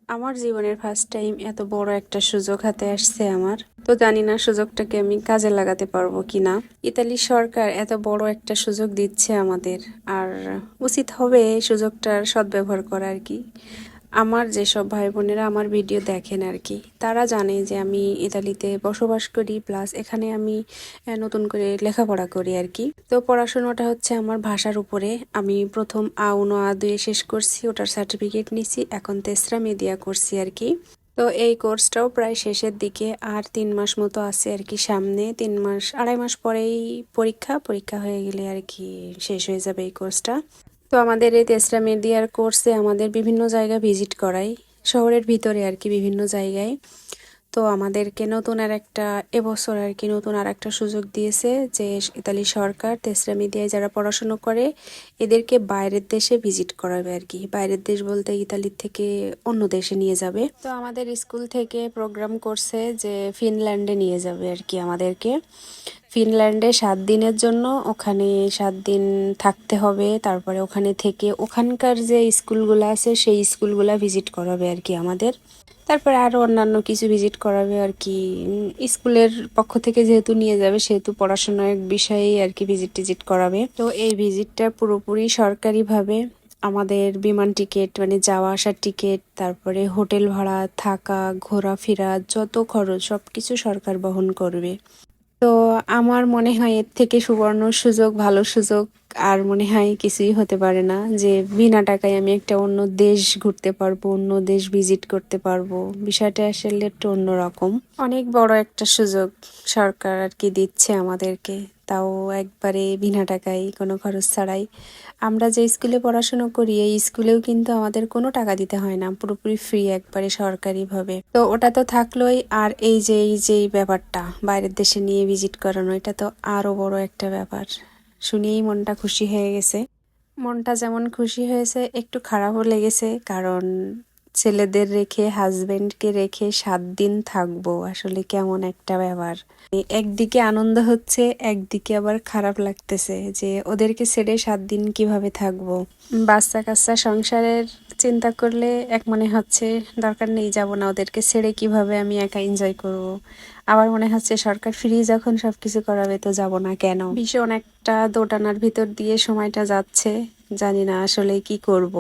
আমার জীবনের first time এত বড় একটা সুযোগ হাতে আসছে আমার। তো জানি না সুযোগটাকে আমি কাজে লাগাতে পারবো কিনা। ইতালি সরকার এত বড় একটা সুযোগ দিচ্ছে আমাদের, আর উচিত হবে এই সুযোগটার সদ্ব্যবহার করা আর কি। আমার যেসব ভাই বোনেরা আমার ভিডিও দেখেন আর কি, তারা জানে যে আমি ইতালিতে বসবাস করি, প্লাস এখানে আমি নতুন করে লেখাপড়া করি আর কি। তো পড়াশোনাটা হচ্ছে আমার ভাষার উপরে। আমি প্রথম A1 A2 শেষ করছি, ওটার সার্টিফিকেট নিছি, এখন তেসরা মেডিয়া করছি আর কি। তো এই কোর্সটাও প্রায় শেষের দিকে, আর 3 মাস মতো আছে আর কি সামনে। 3 মাস 2.5 মাস পরেই পরীক্ষা পরীক্ষা হয়ে গেলে আর কি শেষ হয়ে যাবে এই কোর্সটা। তো আমাদের এই তেসরা মেডিয়ার কোর্সে আমাদের বিভিন্ন জায়গা ভিজিট করাই, শহরের ভিতরে আর কি বিভিন্ন জায়গায়। তো আমাদেরকে নতুন আর একটা এবছর আর কি নতুন আর একটা সুযোগ দিয়েছে যে ইতালি সরকার তেসরা মিডিয়ায় যারা পড়াশুনো করে এদেরকে বাইরের দেশে ভিজিট করাবে আর কি। বাইরের দেশ বলতে ইতালির থেকে অন্য দেশে নিয়ে যাবে। তো আমাদের স্কুল থেকে প্রোগ্রাম করছে যে ফিনল্যান্ডে নিয়ে যাবে আর কি আমাদেরকে। ফিনল্যান্ডে 7 দিনের জন্য, ওখানে 7 দিন থাকতে হবে। তারপরে ওখানে থেকে ওখানকার যে স্কুলগুলো আছে সেই স্কুলগুলা ভিজিট করাবে আর কি আমাদের। তারপরে আরো অন্যান্য কিছু ভিজিট করাবে আর কি। স্কুলের পক্ষ থেকে যেহেতু নিয়ে যাবে সেহেতু পড়াশোনার বিষয়ে আর কি ভিজিট টিজিট করাবে। তো এই ভিজিটটা পুরোপুরি সরকারিভাবে। আমাদের বিমান টিকিট মানে যাওয়া আসার টিকিট, তারপরে হোটেল ভাড়া, থাকা, ঘোরাফেরা, যত খরচ সবকিছু সরকার বহন করবে। তো আমার মনে হয় এর থেকে সুবর্ণ সুযোগ, ভালো সুযোগ আর মনে হয় কিছুই হতে পারে না, যে বিনা টাকায় আমি একটা অন্য দেশ ঘুরতে পারবো, অন্য দেশ ভিজিট করতে পারবো। বিষয়টা আসলে একটু অন্যরকম, অনেক বড় একটা সুযোগ সরকার আর কি দিচ্ছে আমাদেরকে, তাও একবারে বিনা টাকায়, কোনো খরচ ছাড়াই। আমরা যে স্কুলে পড়াশোনা করি এই স্কুলেও কিন্তু আমাদের কোনো টাকা দিতে হয় না, পুরোপুরি ফ্রি একবারে সরকারিভাবে। তো ওটা তো থাকলোই, আর এই যে ব্যাপারটা বাইরের দেশে নিয়ে ভিজিট করানো, এটা তো আরো বড় একটা ব্যাপার। শুনেই মনটা খুশি হয়ে গেছে। মনটা যেমন খুশি হয়েছে একটু খারাপও লেগেছে, কারণ ছেলেদের রেখে, হাজবেন্ডকে রেখে 7 দিন থাকবো, আসলে কেমন একটা ব্যাপার। একদিকে আনন্দ হচ্ছে, একদিকে আবার খারাপ লাগতেছে যে ওদেরকে ছেড়ে 7 দিন কিভাবে থাকবো। বাচ্চা কাচ্চা সংসারের চিন্তা করলে এক মনে হচ্ছে দরকার নেই, যাব না, ওদেরকে ছেড়ে কিভাবে আমি একা এনজয় করব। আবার মনে হচ্ছে সরকার ফ্রি যখন সবকিছু করাবে তো যাব না কেন। ভীষণ একটা দোটানার ভিতর দিয়ে সময়টা যাচ্ছে, জানি না আসলে কি করব,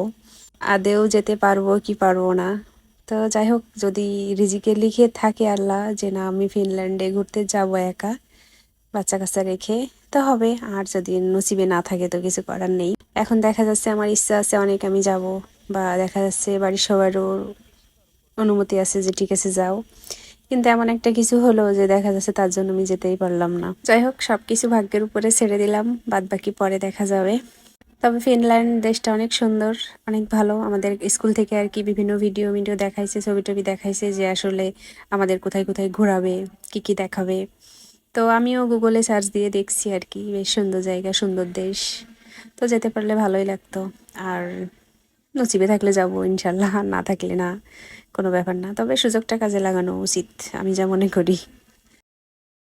আদেও যেতে পারবো কি পারবো না। তো যাই হোক, যদি রিজিকে লিখে থাকে আল্লাহ যে না আমি ফিনল্যান্ডে ঘুরতে যাব একা বাচ্চা কাচ্চা রেখে, তো হবে। আর যদি নসিবে না থাকে তো কিছু করার নেই। এখন দেখা যাচ্ছে আমার ইচ্ছা আছে অনেক আমি যাব, বা দেখা যাচ্ছে বাড়ির সবারও অনুমতি আছে যে ঠিক আছে যাও, কিন্তু এমন একটা কিছু হলো যে দেখা যাচ্ছে তার জন্য আমি যেতেই পারলাম না। যাই হোক, সবকিছু ভাগ্যের উপরে ছেড়ে দিলাম, বাদ বাকি পরে দেখা যাবে। তবে ফিনল্যান্ড দেশটা অনেক সুন্দর, অনেক ভালো। আমাদের স্কুল থেকে আর কি বিভিন্ন ভিডিও ভিডিও দেখাইছে, ছবি টবি দেখাইছে যে আসলে আমাদের কোথায় কোথায় ঘোরাবে, কি কি দেখাবে। তো আমিও গুগলে সার্চ দিয়ে দেখছি আর কি, বেশ সুন্দর জায়গা, সুন্দর দেশ। তো যেতে পারলে ভালোই লাগতো। আর নসিবে থাকলে যাব ইনশাল্লাহ, না থাকলে না, কোনো ব্যাপার না। তবে সুযোগটা কাজে লাগানো উচিত আমি যা মনে করি।